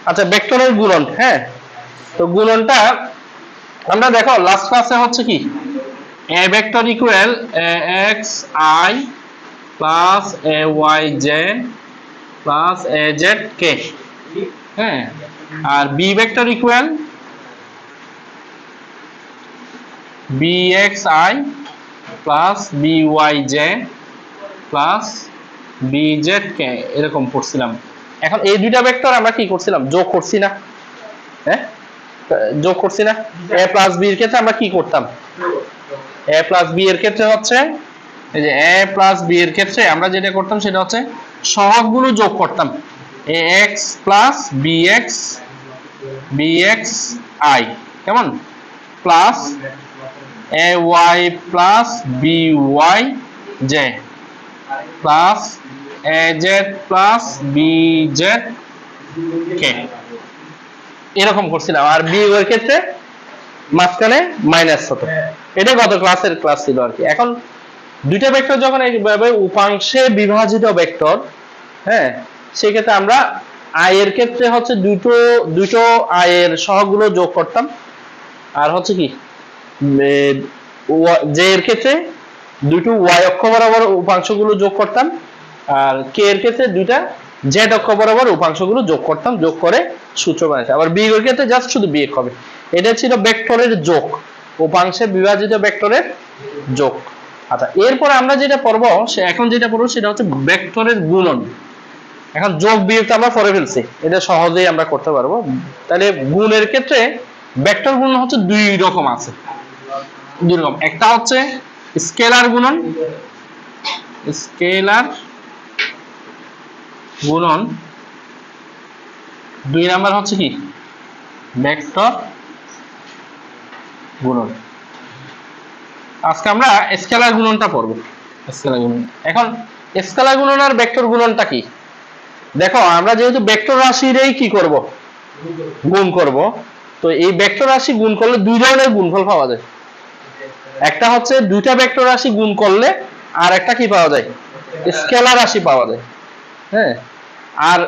আচ্ছা ভেক্টরের গুণন, হ্যাঁ, তো গুণনটা আমরা দেখো লাস্ট ক্লাসে হচ্ছে কি a vector equal ax I plus ay j plus az k, হ্যাঁ, আর b vector equal bx I plus by j plus bz k এরকম পড়ছিলাম। এখন এই দুইটা ভেক্টর আমরা কি করছিলাম, যোগ করছি না, হ্যাঁ যোগ করছি না। a প্লাস b এর ক্ষেত্রে আমরা কি করতাম, a প্লাস b এর ক্ষেত্রে হচ্ছে এই যে a প্লাস b এর ক্ষেত্রে আমরা যেটা করতাম সেটা হচ্ছে সহগগুলো যোগ করতাম, ax প্লাস bx I কেমন plus ay plus by j plus az plus bz k এরকম করছিলাম। আর বি এর ক্ষেত্রে মাঝখানে মাইনাস হতো। এটা গত ক্লাসের ক্লাস ছিল আর কি। এখন দুইটা ভেক্টর যখন এইভাবে উপাংশে বিভাজিত ভেক্টর, হ্যাঁ, সেই ক্ষেত্রে আমরা আই এর ক্ষেত্রে হচ্ছে দুটো আই এর সহগগুলো যোগ করতাম, আর হচ্ছে কি জে এর ক্ষেত্রে দুটো ওয়াই অক্ষ বরাবর উপাংশগুলো যোগ করতাম, আর কে এর ক্ষেত্রে দুইটা জেড অক্ষ বরাবর উপাংশগুলো যোগ করতাম, যোগ করে সূত্র বানাইছে। আবার বি এর ক্ষেত্রে জাস্ট শুধু বিয়োগ হবে। এটা ছিল ভেক্টরের যোগ, উপাংশে বিভাজিত ভেক্টরের যোগ। আচ্ছা এরপর আমরা যেটা পড়বো এখন যেটা পড়বো সেটা হচ্ছে ভেক্টরের গুণন। এখন যোগ বিয়োগটা আমরা পড়ে ফেলছি, এটা সহজেই আমরা করতে পারবো। তাহলে গুণের ক্ষেত্রে ভেক্টর গুণন হচ্ছে দুই রকম আছে, দুই রকম। একটা হচ্ছে স্কেলার গুণন, স্কেলার গুণন, দুই নাম্বার হচ্ছে কি ভেক্টর গুণন। আজকে আমরা স্কেলার গুণনটা পড়ব। স্কেলার গুণন, এখন স্কেলার গুণন আর ভেক্টর গুণনটা কি দেখো, আমরা যেহেতু ভেক্টর রাশিরই কি করব, গুণ করব, তো এই ভেক্টর রাশি গুণ করলে দুই ধরনের গুণফল পাওয়া যায়। একটা হচ্ছে দুইটা ভেক্টর রাশি গুণ করলে, আর একটা কি পাওয়া যায়, স্কেলার রাশি পাওয়া যায়, হ্যাঁ। আর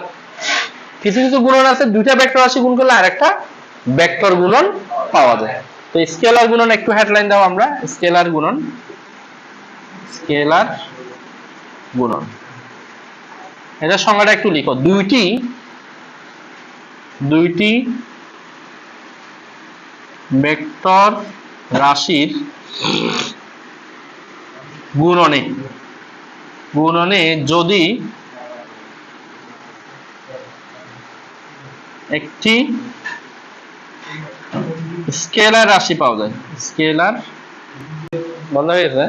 কিছু কিছু গুণন আছে দুইটা ভেক্টর রাশি গুণ করলে আর একটা ভেক্টর গুণন পাওয়া যায়। তো স্কেলার গুণন একটু হেডলাইন দাও আমরা, স্কেলার গুণন, স্কেলার গুণন এটা সংজ্ঞাটা একটু লিখো। দুইটি ভেক্টর রাশির গুণনে যদি একটি স্কেলার রাশি পাওয়া যায়, স্কেলার বন্ধ হয়ে গেছে,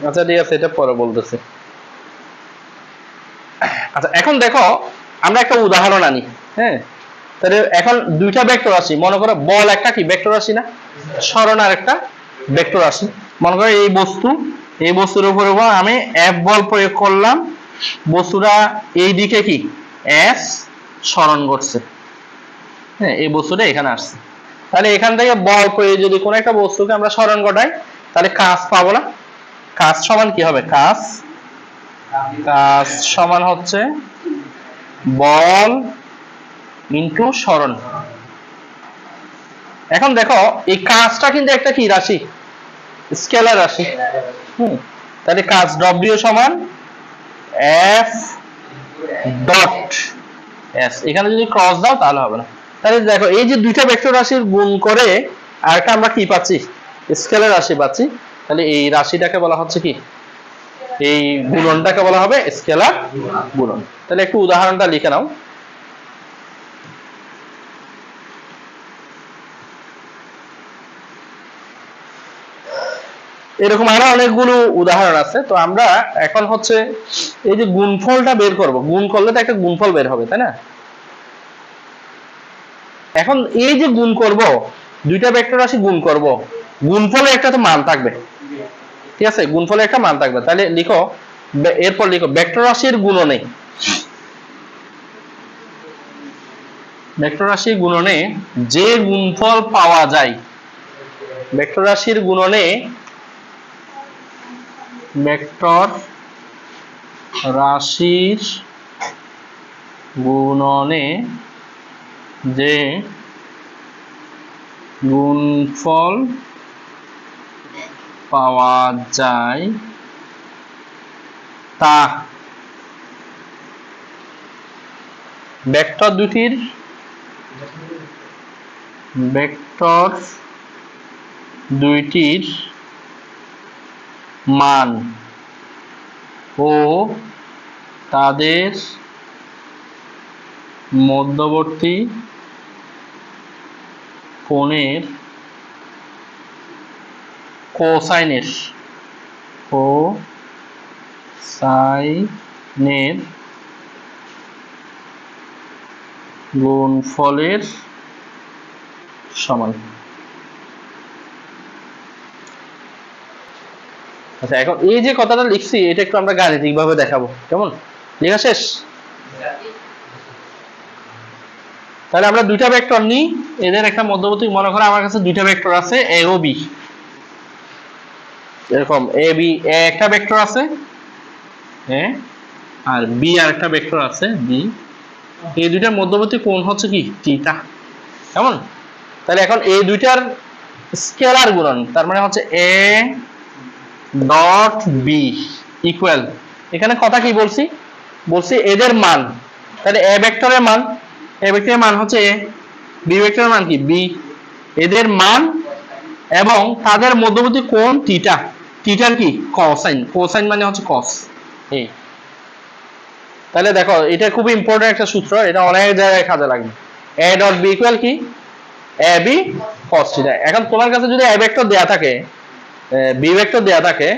আচ্ছা ঠিক আছে এটা পরে বলতেছি। আচ্ছা এখন দেখো আমরা একটা উদাহরণ আনি, হ্যাঁ। তাহলে এখন দুইটা ভেক্টর রাশি, মনে করো বল একটা কি ভেক্টর রাশি না, সরণ আর একটা ভেক্টর রাশি। মনে করো এই বস্তুর উপর আমি এফ বল প্রয়োগ করলাম, বস্তুটা এই দিকে কি এস সরণ করছে, হ্যাঁ, এই বস্তুটা এখানে আসছে। তাহলে এখান থেকে বল প্রয়োগ যদি কোনো একটা বস্তুকে আমরা সরণ ঘটাই, তাহলে কাজ পাবো না। কাজ সমান কি হবে, কাজ সমান হচ্ছে বল ইনটু সরণ। এখন দেখো এই কাজটা কিন্তু একটা কি রাশি, স্কেলার রাশি, তাহলে কাজ ডব্লিউ সমান এফ ডট এস, এখানে যদি ক্রস দাও তাহলে হবে না। তাহলে দেখো এই যে দুইটা ভেক্টর রাশির গুণ করে আরেকটা আমরা কি পাচ্ছি, স্কেলার রাশি পাচ্ছি। তাহলে এই রাশিটাকে বলা হচ্ছে কি, এই গুণনটাকে বলা হবে স্কেলার গুণন। তাহলে একটু উদাহরণটা লিখে নাও। এরকম আরো অনেকগুলো উদাহরণ আছে। তো আমরা এখন হচ্ছে এই যে গুণফলটা বের করব, গুণ করলে তো একটা গুণফল বের হবে, তাই না। এখন এই যে গুণ করব, দুইটা ভেক্টর রাশি গুণ করব, গুণফলে একটা তো মান থাকবে, ঠিক আছে, গুণফলে একটা মান থাকবে। তাহলে লিখো, এরপর লিখো ভেক্টর রাশির গুণনে, ভেক্টর রাশির গুণনে যে গুণফল পাওয়া যায়, ভেক্টর রাশির গুণনে ভেক্টর রাশির গুণনে যে গুণফল পাওয়া যায় তা ভেক্টর দুইটির মান ও তাদের মধ্যবর্তী কোণের কোসাইনের গুণফলের সমান। আচ্ছা, এখন এই যে কথাটা লিখছি এটা একটু আমরা গাণিতিক ভাবে দেখাবো, কেমন? লেখা শেষ? তাহলে আমরা দুইটা ভেক্টর নিই, এদের একটা মধ্যবর্তী, মনে করো আমার কাছে দুইটা ভেক্টর আছে এ ও বি, এরকম এ বি, এ একটা ভেক্টর আছে এ, আর বি আর একটা ভেক্টর আছে বি। এই দুইটার মধ্যবর্তী কোণ হচ্ছে কি থিটা, কেমন? তাহলে এখন এই দুইটার স্কেলার গুণন, তার মানে হচ্ছে এ ডট বি ইকুয়াল, এখানে কথা কি বলছি এদের মান। তাহলে এ ভেক্টরের মান হচ্ছে এ, বি ভেক্টরের মান কি বি, এদের মান এবং তাদের মধ্যবর্তী কোণ থিটা, থিটার কি কোসাইন মানে হচ্ছে কস এই। তাহলে দেখো এটা খুব ইম্পর্টেন্ট একটা সূত্র, এটা অনেক জায়গায় কাজে লাগবে। এ ডট বি ইকুয়াল কি এ বি কস থিটা। এখন তোমার কাছে যদি এ ভেক্টর দেয়া থাকে, বি ভেক্টর দেয়া থাকে,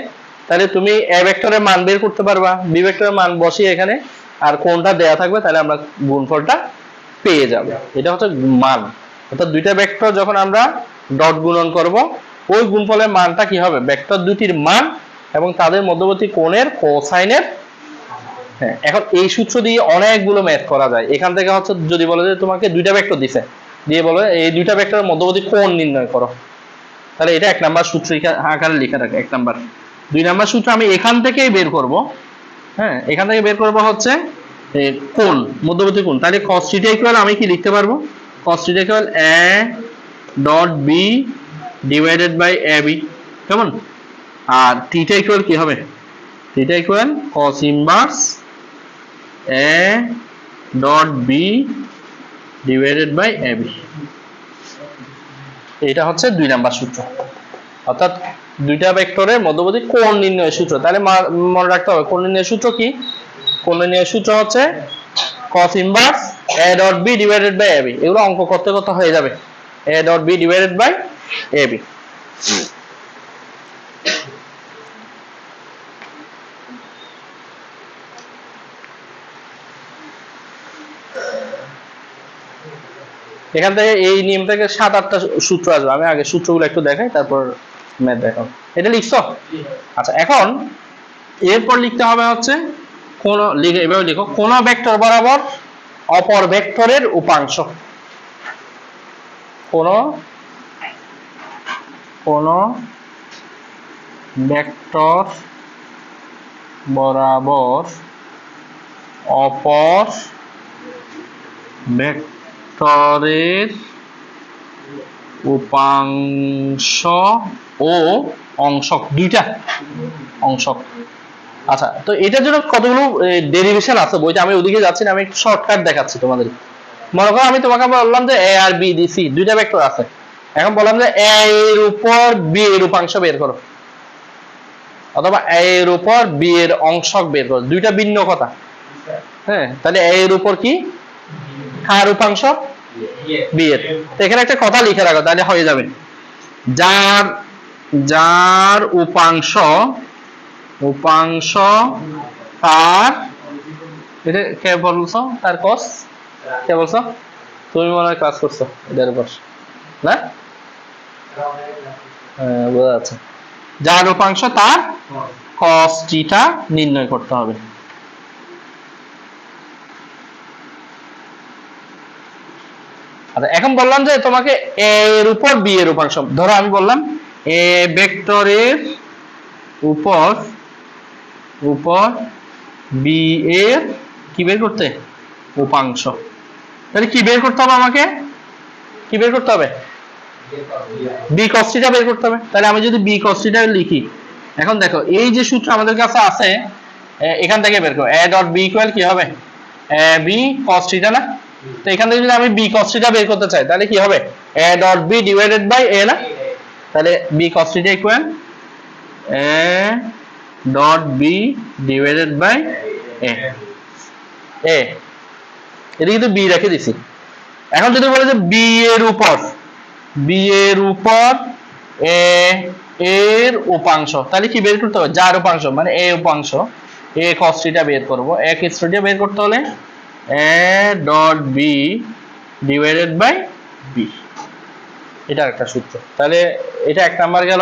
তাহলে তুমি এ ভেক্টরের মান বের করতে পারবা, বি ভেক্টরের মান বসিয়ে এখানে, আর কোনটা দেয়া থাকবে তাহলে আমরা গুণফলটা পেয়ে যাব। এটা হচ্ছে মান, অর্থাৎ দুইটা ভেক্টর যখন আমরা ডট গুণন করব, ওই গুণফলের মানটা কি হবে ভেক্টর দুটির মান এবং তাদের মধ্যবর্তী কোণের কোসাইনের। হ্যাঁ, এখন এই সূত্র দিয়ে অনেকগুলো ম্যাথ করা যায়। এখান থেকে হচ্ছে যদি বলে যে তোমাকে দুইটা ভেক্টর দিছে, দিয়ে বলে এই দুইটা ভেক্টরের মধ্যবর্তী কোণ নির্ণয় করো, তাহলে এটা এক নাম্বার সূত্র আকারে লেখা থাকে এক নাম্বার। দুই নাম্বার সূত্র আমি এখান থেকেই বের করব, হ্যাঁ এখান থেকে বের করব হচ্ছে কোণ, মধ্যবর্তী কোণ। তাহলে cos θ ইকুয়াল আমি কি লিখতে পারবো, cos θ equal a dot B divided by A B, কেমন? আর θ ইকুয়াল কি হবে, θ equal cos inverse a dot B divided by A B. এটা হচ্ছে দুই নাম্বার সূত্র, অর্থাৎ দুইটা ভেক্টরের মধ্যবর্তী কোণ নির্ণয়ের সূত্র। তাহলে মনে রাখতে হবে কোণ নির্ণয়ের সূত্র কি, কোণ নির্ণয়ের সূত্র হচ্ছে cos inverse a dot b divided by ab। এগুলো অঙ্ক করতে করতে হয়ে যাবে, a dot b divided by ab। এখান থেকে এই নিয়ম থেকে 7-8টা সূত্র আসবে, আমি আগে সূত্রগুলো একটু দেখাই তারপর ম্যাথ দেখাবো। এটা লিখছো? আচ্ছা, এখন এরপর লিখতে হবে হচ্ছে কোন, লিখে এভাবে লিখো, কোন ভেক্টর বরাবর অপর ভেক্টরের উপাংশ, কোন ভেক্টর বরাবর অপর ভেক্টরের উপাংশ ও অংশক, দুইটা অংশক। আচ্ছা, তো এটার জন্য কতগুলো ডেরিভেশন আছে বইটা, আমি ওদিকে যাচ্ছি না, আমি একটু শর্টকাট দেখাচ্ছি তোমাদের। মনে করো আমি তোমাকে বললাম যে এ আর বি ডি সি দুইটা ভেক্টর আছে, এখন বললাম যে এ এর উপর বি এর উপাংশ বের করো, অথবা এ এর উপর বি এর অংশক বের করো, দুইটা ভিন্ন কথা। হ্যাঁ, তাহলে এ এর উপর কি কার উপাংশ, বি এর। এখানে একটা কথা লিখে রাখো তাহলে হয়ে যাবে, যার উপাংশ তার, এটা কে বলছো, তার কস, কে বলছো তুমি, মনে হয় ক্লাস করছো এটার উপর না? হ্যাঁ, বোঝা যাচ্ছে। যার উপাংশ তার cos θ নির্ণয় করতে হবে। আচ্ছা, এখন বললাম যে তোমাকে এ এর উপর বি এর উপাংশ, ধরো আমি বললাম এ ভেক্টরের উপর বি এর কি বের করতে উপাংশ। তাহলে কি বের করতে হবে আমাকে? কি বের করতে হবে? বি cos থিটা বের করতে হবে। তাহলে আমি যদি বি cos থিটা লিখি, এখন দেখো এই যে সূত্র আমাদের কাছে আছে এখান থেকে বের করো, a ডট বি ইকুয়াল কি হবে? a b cos থিটা না? তো এখান থেকে যদি আমি বি cos থিটা বের করতে চাই তাহলে কি হবে? a dot B divided by a না? তাহলে B cos theta equal a dot B divided by a। এদিকে কিন্তু বি রেখে দিছি। এখন যদি বলে যে বি এর উপর এ এর উপাংশ, তাহলে কি বের করতে হবে? যার উপাংশ মানে এ উপাংশ, এ cos থিটা বের করব। এ cos থিটা বের করতে হলে a dot B divided by B, এটা একটা সূত্র। তাহলে এটা 1 নাম্বার গেল,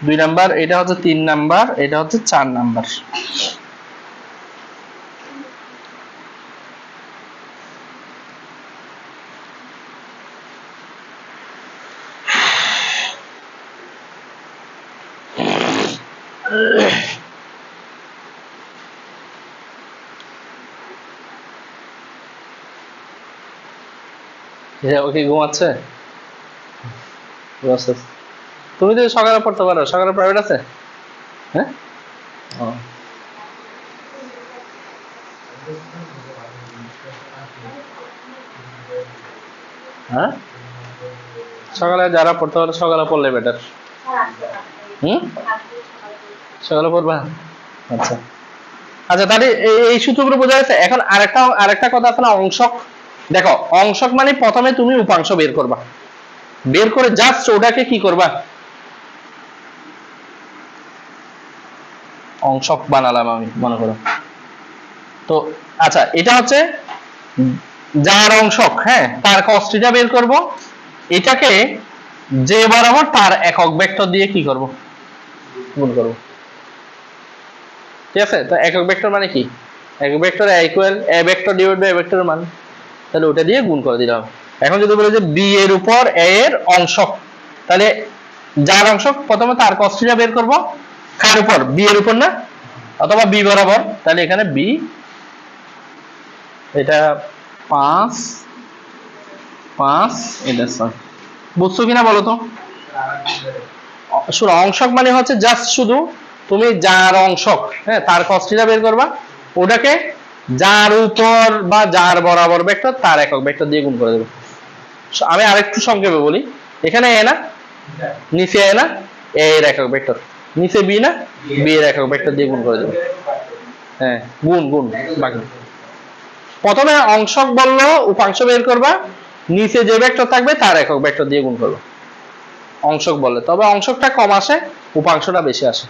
2 নাম্বার, এটা হচ্ছে 3 নাম্বার, এটা হচ্ছে 4 নাম্বার। ওকে ঘুমাচ্ছে? তুমি তো সকালে পড়তে পারো, সকালে প্রাইভেট আছে? হ্যাঁ, হ্যাঁ, সকালে যারা পড়তে পারো সকালে পড়লে বেটার। সকালে পড়বা? আচ্ছা আচ্ছা, তাহলে এই সূত্রগুলো বোঝা গেছে। এখন আরেকটা কথা আছে না, অংশক। দেখো অংশক মানে প্রথমে তুমি উপাংশ বের করবা, বের করে জাস্ট ওটাকে কি করবা? অংশক বানালাম আমি, মনে করো। তো আচ্ছা, এটা হচ্ছে যার অংশক, হ্যাঁ, তার cos থিটা বের করব। এটাকে যে বরাবর তার একক ভেক্টর দিয়ে কি করব? গুণ করব। ঠিক আছে? তো একক ভেক্টর মানে কি? একক vector a equal a vector divide by a ভেক্টরের মান, তাহলে ওটা দিয়ে গুণ করে দিলাম। এখন যদি বলে যে বি এর উপর a এর অংশক, তাহলে যার অংশক প্রথমে তার cos থিটা বের করব। কার উপর? বি এর উপর না? অথবা বি বরাবর, তাহলে এখানে বি, এটা 5 5, এটা 6। বুঝছো কিনা বলো তো? শুনো, অংশক মানে হচ্ছে জাস্ট শুধু তুমি যার অংশক, হ্যাঁ, তার cos থিটা বের করবা, ওটাকে যার উপর বা যার বরাবর ভেক্টর তার একক ভেক্টর দিয়ে গুণ করে দেবে। আমি আরেকটু সংক্ষেপে বলি, এখানে এ না, নিচে এ না, এ এর একক ভেক্টর, নিচে বি না, বি এর একক ভেক্টর দিয়ে গুণ করে দেবে। হ্যাঁ, গুণ বাকি। প্রথমে অংশক বললো উপাংশ বের করবা, নিচে যে ভেক্টর থাকবে তার একক ভেক্টর দিয়ে গুণ করবে অংশক বলে। তবে অংশকটা কম আসে, উপাংশটা বেশি আসে।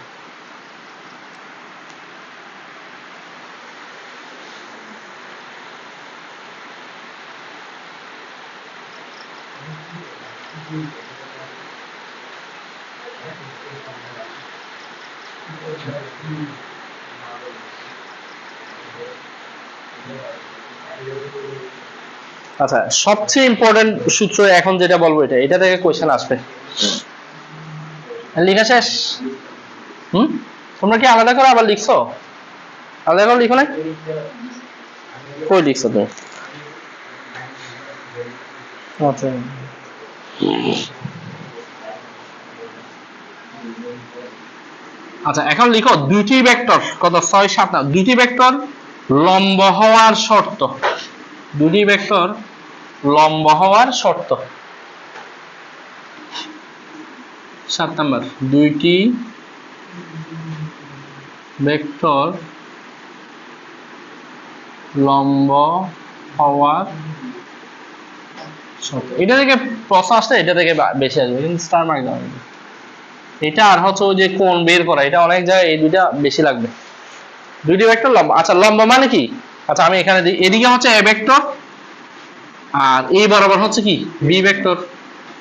আচ্ছা, সবচেয়ে ইম্পর্টেন্ট সূত্র এখন যেটা বলবো, এটা থেকে কোশ্চেন আসবে। লেখা শেষ? তোমরা কি আলাদা করে আবার লিখছো? আলাদা করে লিখো না? কই লিখছো তুমি? আচ্ছা, আচ্ছা, এখন লিখো দুইটি ভেক্টর, কত 6 7 না, দুইটি ভেক্টর লম্ব হওয়ার শর্ত, দুটি ভেক্টর লম্ব হওয়ার শর্ত। 7 নাম্বার, দুইটি ভেক্টর লম্ব হওয়ার শর্ত। এটা থেকে প্রশ্ন আসছে, এটা থেকে বেশি আসবে, কিন্তু স্টার মার্ক দাও। এটা আর হচ্ছে ওই যে কোণ বের করা, এটা অনেক জায়গায় এই দুইটা বেশি লাগবে। দুইটি ভেক্টর লম্ব। আচ্ছা, লম্ব মানে কি? আচ্ছা, আমি এখানে দিই, এদিকে হচ্ছে এ ভেক্টর আর এই বরাবর হচ্ছে কি বি ভেক্টর।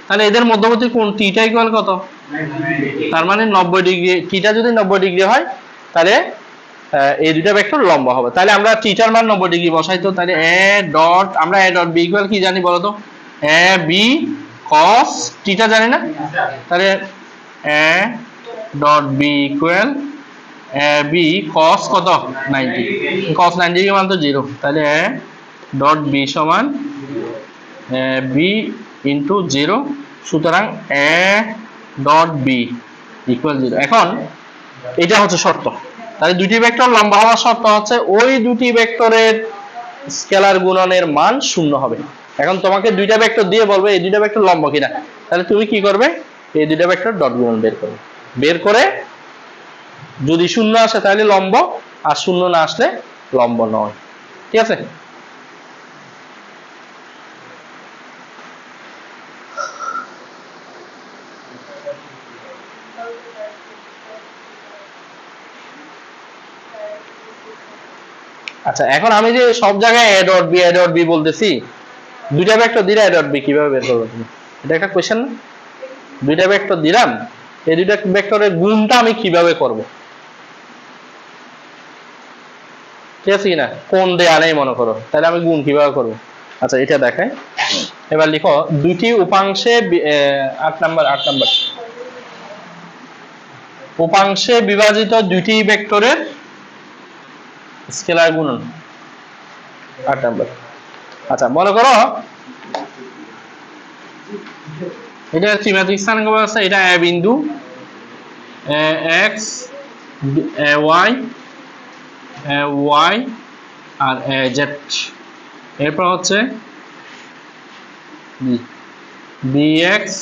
তাহলে এদের মধ্যবর্তী কোণ টিটা ইকুয়াল কত? তার মানে 90 ডিগ্রি। টিটা যদি 90 ডিগ্রি হয় তাহলে এই দুইটা ভেক্টর লম্ব হবে। তাহলে আমরা টিটার মান 90 ডিগ্রি বসাই। তো তাহলে আমরা এ ডট বি ইকুয়াল কি জানি বলো তো? এ বি cos টিটা জানি না? তাহলে A dot B equal A B cos কত? 90। cos 90 এর মান তো 0। তাহলে ডট বি সমান বি ইন্টু 0, সুতরাং এ ডট বি ইকুয়াল 0। এখন এটা হচ্ছে শর্ত, তাহলে দুটি ভেক্টর লম্বা হওয়ার শর্ত হচ্ছে ওই দুটি ভেক্টরের স্কেলার গুণনের মান 0 হবে। এখন তোমাকে দুইটা ভেক্টর দিয়ে বলবে এই দুইটা ভেক্টর লম্ব কিনা, তাহলে তুমি কি করবে, এই দুইটা ভেক্টর ডট গুণন বের করবে, বের করে যদি 0 আসে তাহলে লম্ব, আর 0 না আসলে লম্ব নয়। ঠিক আছে? আচ্ছা, এখন আমি যে সব জায়গায় এ ডট বি বলতেছি, দুইটা ভেক্টর দিলে এ ডট বি কিভাবে বের করবে তুমি? এটা একটা কোশ্চেন না? দুইটা ভেক্টর দিলাম, এই দুইটা ভেক্টরের গুণটা আমি কিভাবে করব? ঠিক আছে কিনা? কোন দেয়া নেই মনে করো, তাহলে আমি গুণ কিভাবে করব? আচ্ছা, এটা দেখাই। এবার লিখো দুটি উপাংশে 8 নাম্বার উপাংশে বিভাজিত দুটি ভেক্টরের স্কেলার গুণন 8 নাম্বার। আচ্ছা, মনে করো এটা ত্রিমাত্রিক স্থানাঙ্ক ব্যবস্থা, এটা এ বিন্দু, এ এক্স, এ ওয়াই আর এ জেড, এরপর হচ্ছে B X,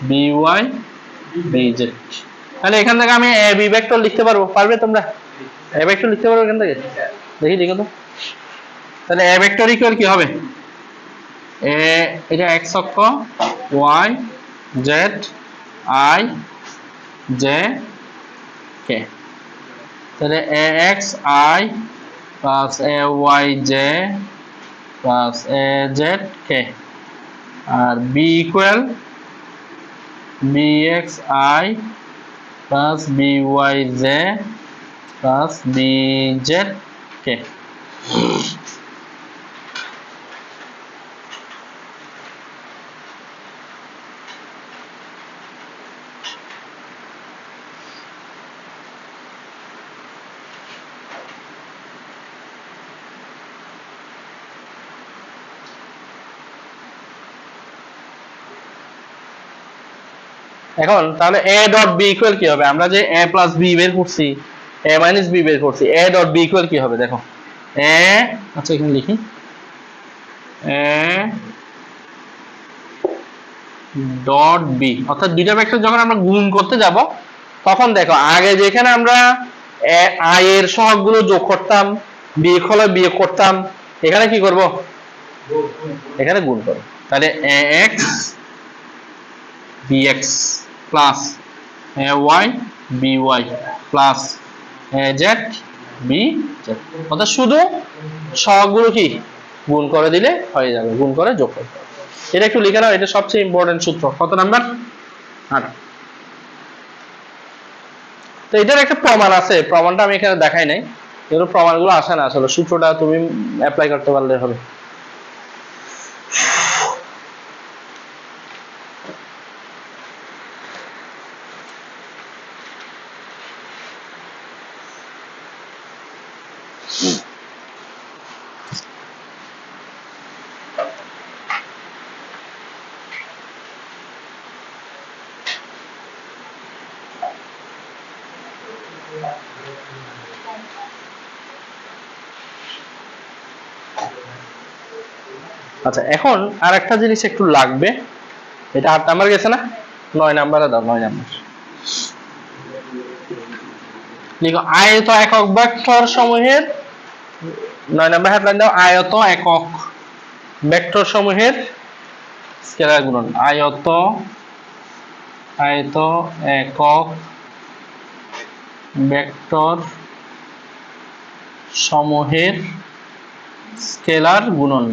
B Y, B Z. তাহলে এখান থেকে আমি এ বি ভেক্টর লিখতে পারবো, পারবে তোমরা? এ ভেক্টর লিখতে পারবো এখান থেকে? দেখি লিখো তো। তাহলে এ ভেক্টর ইকুয়াল কি হবে? এ, এটা এক্স অক্ষ, Y Z I J K, তাহলে A X I plus A Y J plus A Z K, আর B equal B X I plus B Y J plus B Z K. এখন তাহলে A dot B equal কি হবে? আমরা যে এ plus B বের করছি, এ মাইনাস বি বের করছি, এ ডট বি ইকুয়াল কি হবে দেখো। এ, আচ্ছা এখানে লিখি, এ ডট বি, অর্থাৎ দুইটা ভেক্টর যখন আমরা গুণ করতে যাব তখন দেখো আগে যেখানে আমরা আই এর সহগগুলো যোগ করতাম, বিয়োগ হলে বিয়োগ করতাম, এখানে কি করব? এখানে গুণ করব। তাহলে A X bx plus ay by plus az bz, অর্থাৎ শুধু সহগগুলো কি গুণ করে দিলে হয়ে যাবে, গুণ করে যোগ করতে হবে। এটা একটু লিখে নাও, এটা সবচেয়ে ইম্পর্টেন্ট সূত্র। কত নাম্বার? 8। তো এটার একটা প্রমাণ আছে, প্রমাণটা আমি এখানে দেখাই নাই, এগুলো প্রমাণগুলো আসে না, আসলে সূত্রটা তুমি অ্যাপ্লাই করতে পারলে হবে। আচ্ছা, এখন আর একটা জিনিস একটু লাগবে, এটা 8 নাম্বার গেছে না, 9 নাম্বারে দাও। 9 নাম্বার লিখো আয়ত একক ভেক্টর সমূহের, 9 নাম্বার হেডলাইন দাও, আয়ত একক ভেক্টর সমূহের স্কেলার গুণন। আয়ত একক ভেক্টর সমূহের স্কেলার গুণন,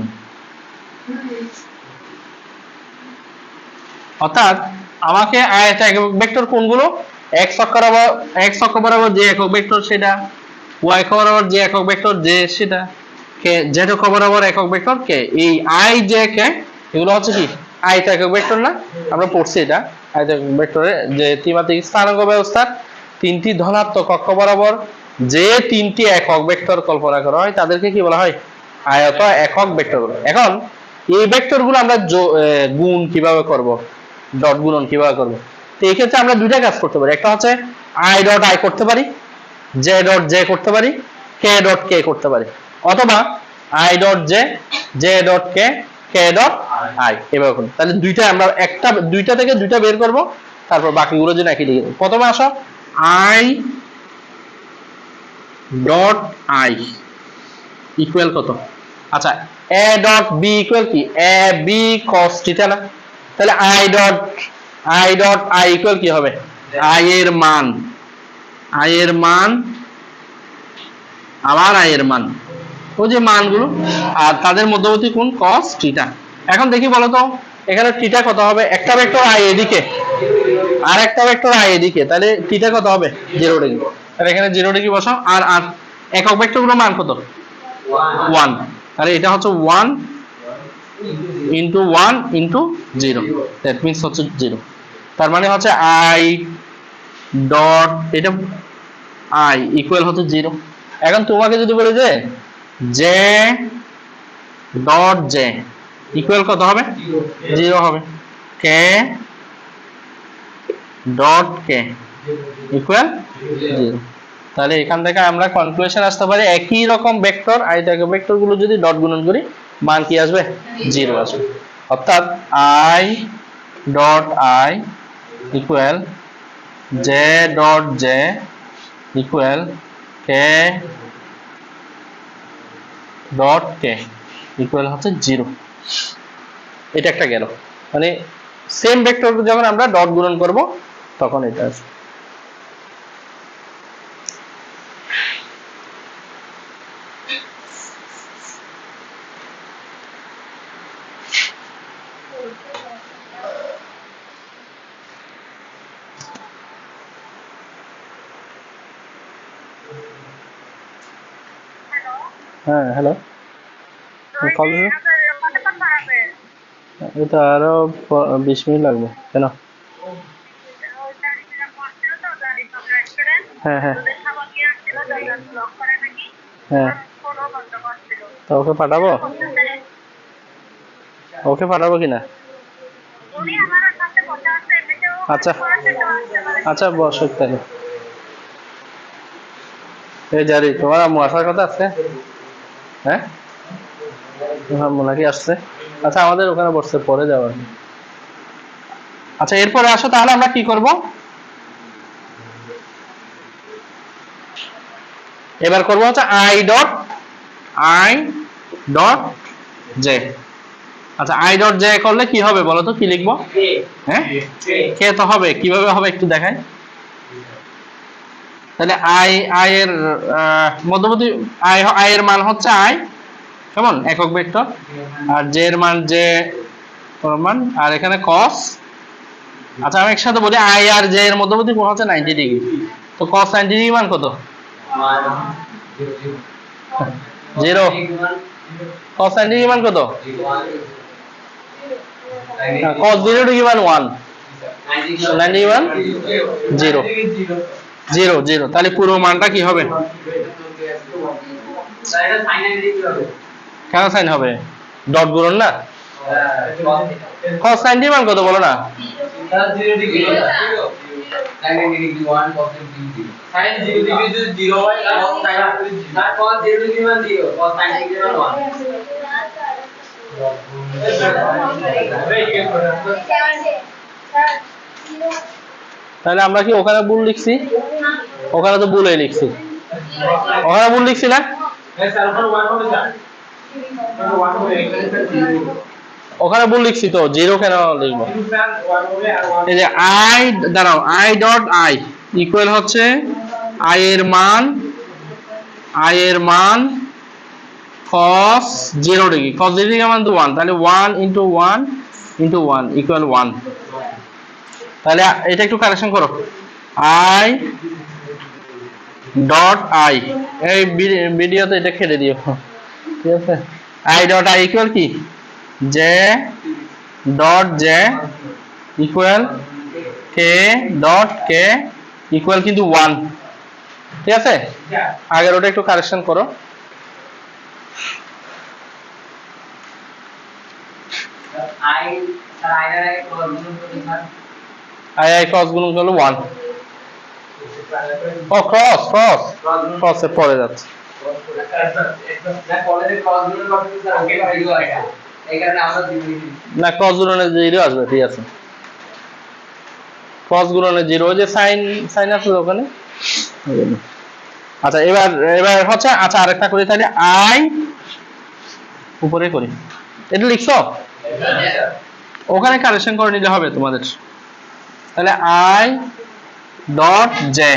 অর্থাৎ আমাকে আয়ত একক ভেক্টর কোনগুলো? x অক্ষ বরাবর যে একক ভেক্টর সেটা, y অক্ষ বরাবর যে একক ভেক্টর যে সেটা, কে z অক্ষ বরাবর একক ভেক্টর কে, এই i j k এগুলো হচ্ছে কি আয়ত একক ভেক্টর না? আমরা পড়ছি এটা আয়ত একক ভেক্টরে যে ত্রিমাত্রিক স্থানাঙ্ক ব্যবস্থার তিনটি ধনাত্মক অক্ষ বরাবর যে তিনটি একক ভেক্টর কল্পনা করা হয় তাদেরকে কি বলা হয়? আয়ত একক ভেক্টরগুলো। এখন এই ভেক্টরগুলো আমরা গুণ কিভাবে করব, ডট গুণন কিভাবে করব? তো এই ক্ষেত্রে আমরা দুইটা কাজ করতে পারি। একটা হচ্ছে আই ডট আই করতে পারি, জে ডট জে করতে পারি, কে ডট কে করতে পারি, অথবা I dot J, J dot K, K dot I এভাবে করুন। তাহলে দুইটা থেকে দুইটা বের করব, তারপর বাকিগুলো জন্য একই লিখে দেব। প্রথমে আসো আই ডট আই ইকুয়াল কত? আচ্ছা, এ ডট বি ইকুয়াল কি? এ বি cos থিটা না? তাহলে আই ডট আই ইকুয়াল কি হবে? আই এর মান, আবার আই এর মান, ওই যে মানগুলো, আর তাদের মধ্যবর্তী কোণ cos থিটা। এখন দেখি বলো তো এখানে থিটা কত হবে? একটা ভেক্টর আই এদিকে আর একটা ভেক্টর আই এদিকে, তাহলে থিটা কত হবে? 0 ডিগ্রি। তাহলে এখানে 0 ডিগ্রি বসাও। আর আর একক ভেক্টরগুলোর মান কত? 1। তাহলে এটা হচ্ছে 1 ইনটু 1 ইনটু 0, দ্যাট মিন্স হচ্ছে 0। তার মানে হচ্ছে আই ডট এটা আই ইকুয়াল হচ্ছে 0। এখন তোমাকে যদি বলে যে জে ডট জে ইকুয়াল কত হবে? 0 হবে। কে ডট কে ইকুয়াল 0। তাহলে এখান থেকে আমরা কনক্লুশন আসতে পারি একই রকম ভেক্টর আয়তাকার ভেক্টর গুলো যদি ডট গুণন করি মান কি আসবে? 0 আসবে। অর্থাৎ I dot I equal J dot J equal K dot K equal হচ্ছে 0। এটা একটা গেল, মানে সেম ভেক্টর যখন আমরা ডট গুণন করব তখন এটা আসবে। হ্যাঁ হ্যালো, কল এটা আরো 20 মিনিট লাগবে। কেন? হ্যাঁ হ্যাঁ হ্যাঁ, তো ওকে পাঠাবো, ওকে পাঠাবো কিনা? আচ্ছা আচ্ছা, বসো তাহলে। এই জারি, তোমার আম্মু আসার কথা আছে? হ্যাঁ, তোমার আম্মু নাকি আসছে? আচ্ছা, আমাদের ওখানে বসতে পরে যাওয়ার। আচ্ছা, এরপরে আসো তাহলে আমরা কি করব? এবার করব হচ্ছে আই ডট জে। আচ্ছা, আই ডট জে করলে কি হবে বলো তো? কি লিখবো? হ্যাঁ, কে তো হবে। কিভাবে হবে একটু দেখাই। তাহলে আই এর মধ্যবর্তী আই এর মান হচ্ছে আই, কেমন একক ভেক্টর, আর জে এর মান জে মান, আর এখানে cos। আচ্ছা, আমি একসাথে বলি আই আর জে এর মধ্যবর্তী কোণ হচ্ছে 90 ডিগ্রি। তো cos 90 ডিগ্রি মান কত? 0। cos 90 ডিগ্রি মান কত? cos 0 ডিগ্রি মান 1, 90 ডিগ্রি মান 0, 0 0। তাহলে পুরো মানটা কি হবে? কেন সাইন হবে? ডট গুণন না? cos 90 মান কত বলো না? তাহলে আমরা কি ওখানে ভুল লিখছি? ওখানে তো ভুলই লিখছি, ওখানে ভুল লিখছি না? ওখানে ভুল লিখছি তো, 0 কেন লিখবো? এই যে আই, দাঁড়াও, আই ডট আই ইকুয়াল হচ্ছে আই এর মান cos 0 ডিগ্রি, cos 0 ডিগ্রি মান তো 1, তাহলে 1 ইনটু 1 ইনটু 1 ইকুয়াল 1। তাহলে এটা একটু কারেকশন করো। আই ডট আই, এই ভিডিওতে এটা কেটে দিও, ঠিক আছে? আই ডট আই ইকুয়াল কি? জে ডট জে ইকুয়াল কে ডট কে ইকুয়াল কিন্তু 1, ঠিক আছে? আগের ওটা একটু কারেকশন করো। আই স্যার আইনের আগে ক্রস গুণ করে স্যার আই ক্রস গুণ করলে 1 ও ক্রস ক্রস ক্রস এর পরে যাচ্ছে না কলেজে ক্রস গুণ করতে স্যার ওকে জিরো আসে এই কারণে আমরা জিরো না ক্রস গুণনে 0 আসবে ঠিক আছে ক্রস গুণনে 0 যে সাইন সাইন আছে ওখানে আচ্ছা এবার এবার হচ্ছে আচ্ছা আরেকটা করি তাহলে আই উপরে করি এটা লিখছো ওখানে কারেকশন করে নিলে হবে তোমাদের তাহলে I dot J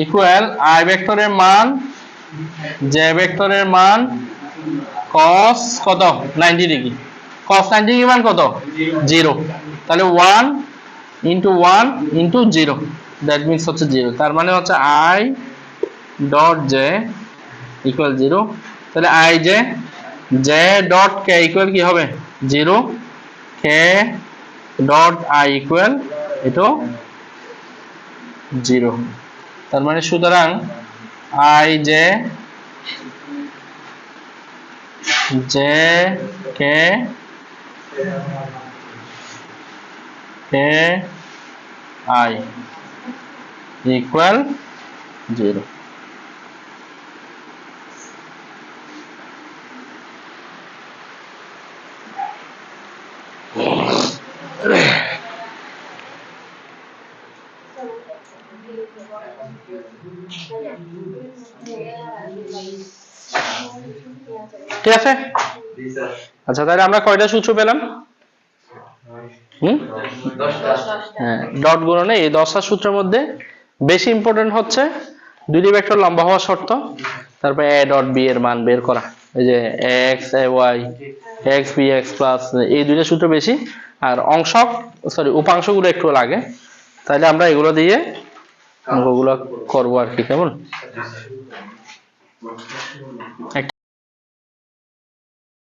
equal I ভেক্টরের মান জে ভেক্টরের মান cos কত 90 ডিগ্রি cos 90 ডিগ্রি মান কত 0 তাহলে 1 ইনটু 1 ইনটু 0 দ্যাট মিন্স হচ্ছে 0 তার মানে হচ্ছে i ডট জে ইকুয়াল 0 তাহলে i J J dot K equal কি হবে 0 কে ডট i ইকুয়াল এটাও 0 তার মানে সুতরাং i J J K K i equal 0 ঠিক আছে আচ্ছা তাহলে আমরা কয়টা সূত্র পেলাম হ্যাঁ ডট গুণনে এই 10টা সূত্রের মধ্যে বেশি ইম্পর্টেন্ট হচ্ছে দুইটি ভেক্টর লম্বা হওয়া শর্ত তারপর a ডট b এর মান বের করা এই যে x y x bx plus এই দুইটা সূত্র বেশি আর অংশক সরি উপাংশগুলো একটু লাগে তাহলে আমরা এগুলো দিয়ে অঙ্কগুলো করবো আর কি কেমন